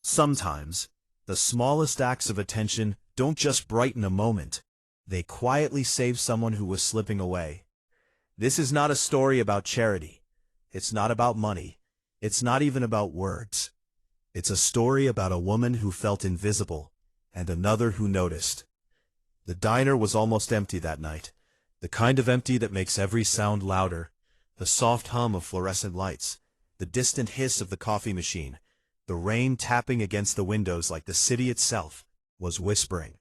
Sometimes, the smallest acts of attention don't just brighten a moment. They quietly save someone who was slipping away. This is not a story about charity. It's not about money. It's not even about words. It's a story about a woman who felt invisible, and another who noticed. The diner was almost empty that night, the kind of empty that makes every sound louder, the soft hum of fluorescent lights, the distant hiss of the coffee machine, the rain tapping against the windows like the city itself was whispering.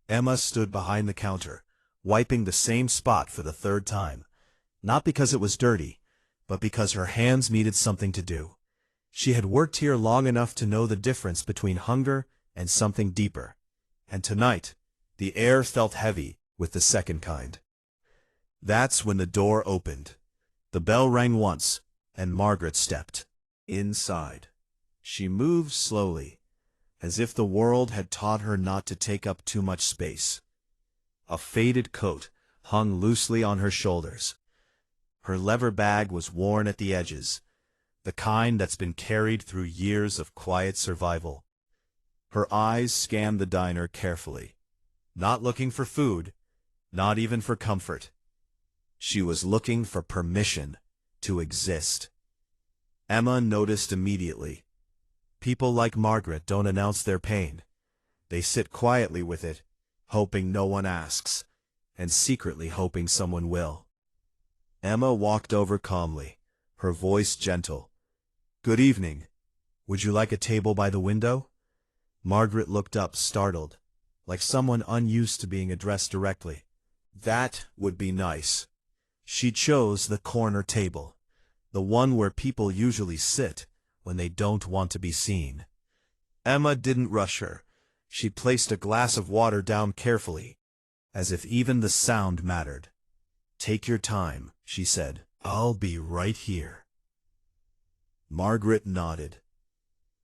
Emma stood behind the counter, wiping the same spot for the third time, not because it was dirty, but because her hands needed something to do. She had worked here long enough to know the difference between hunger and something deeper, and tonight, the air felt heavy with the second kind. That's when the door opened. The bell rang once, and Margaret stepped inside. She moved slowly, as if the world had taught her not to take up too much space. A faded coat hung loosely on her shoulders. Her leather bag was worn at the edges, the kind that's been carried through years of quiet survival. Her eyes scanned the diner carefully, not looking for food, not even for comfort. She was looking for permission to exist. Emma noticed immediately. People like Margaret don't announce their pain. They sit quietly with it, hoping no one asks, and secretly hoping someone will. Emma walked over calmly, her voice gentle. "Good evening. Would you like a table by the window?" Margaret looked up, startled, like someone unused to being addressed directly. That would be nice. She chose the corner table, the one where people usually sit when they don't want to be seen. Emma didn't rush her. She placed a glass of water down carefully, as if even the sound mattered. "Take your time," she said. "I'll be right here." Margaret nodded.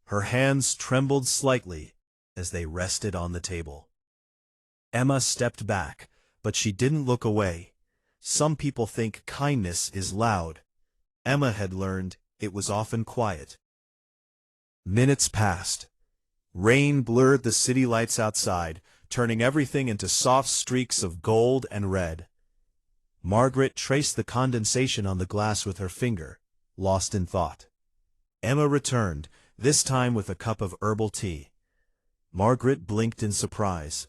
Her hands trembled slightly as they rested on the table. Emma stepped back, but she didn't look away. Some people think kindness is loud. Emma had learned it was often quiet. Minutes passed. Rain blurred the city lights outside, turning everything into soft streaks of gold and red. Margaret traced the condensation on the glass with her finger, lost in thought. Emma returned, this time with a cup of herbal tea. Margaret blinked in surprise.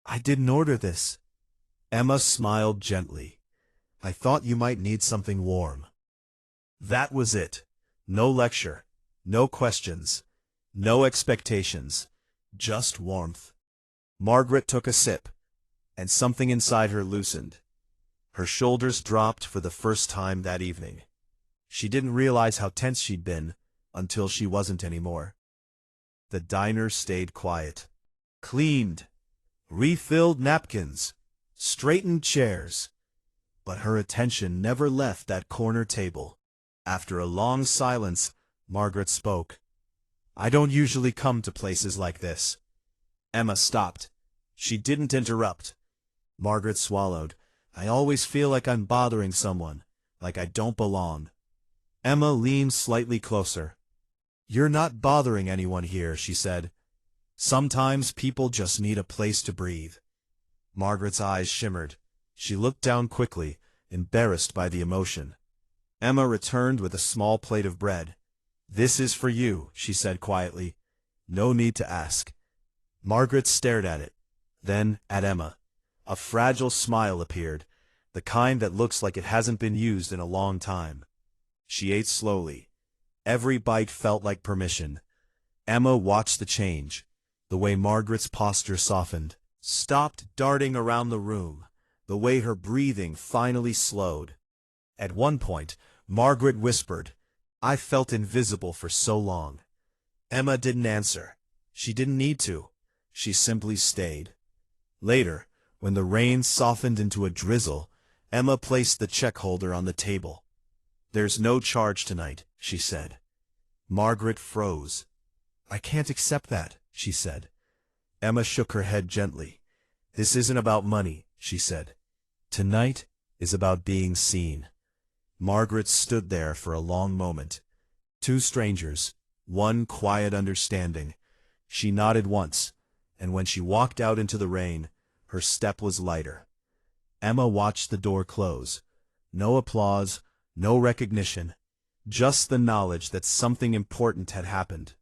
"I didn't order this." Emma smiled gently. "I thought you might need something warm." That was it. No lecture, no questions, no expectations, just warmth. Margaret took a sip, and something inside her loosened. Her shoulders dropped for the first time that evening. She didn't realize how tense she'd been until she wasn't anymore. The diner stayed quiet. Cleaned, refilled napkins, straightened chairs. But her attention never left that corner table. After a long silence, Margaret spoke. "I don't usually come to places like this." Emma stopped. She didn't interrupt. Margaret swallowed. "I always feel like I'm bothering someone, like I don't belong." Emma leaned slightly closer. "You're not bothering anyone here," she said. "Sometimes people just need a place to breathe." Margaret's eyes shimmered. She looked down quickly, embarrassed by the emotion. Emma returned with a small plate of bread. "This is for you," she said quietly. "No need to ask." Margaret stared at it, then at Emma. A fragile smile appeared, the kind that looks like it hasn't been used in a long time. She ate slowly. Every bite felt like permission. Emma watched the change, the way Margaret's posture softened, stopped darting around the room, the way her breathing finally slowed. At one point, Margaret whispered, "I felt invisible for so long." Emma didn't answer. She didn't need to. She simply stayed. Later, when the rain softened into a drizzle, Emma placed the check holder on the table. "There's no charge tonight," she said. Margaret froze. "I can't accept that," she said. Emma shook her head gently. "This isn't about money," she said. "Tonight is about being seen." Margaret stood there for a long moment. Two strangers, One quiet understanding. She nodded once, and when she walked out into the rain, her step was lighter. Emma watched the door close. No applause, no recognition, just the knowledge that something important had happened.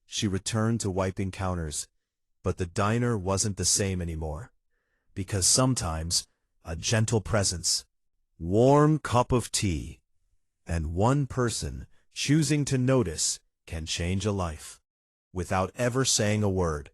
She returned to wiping counters, but the diner wasn't the same anymore. Because sometimes, a gentle presence, warm cup of tea, and one person choosing to notice can change a life without ever saying a word.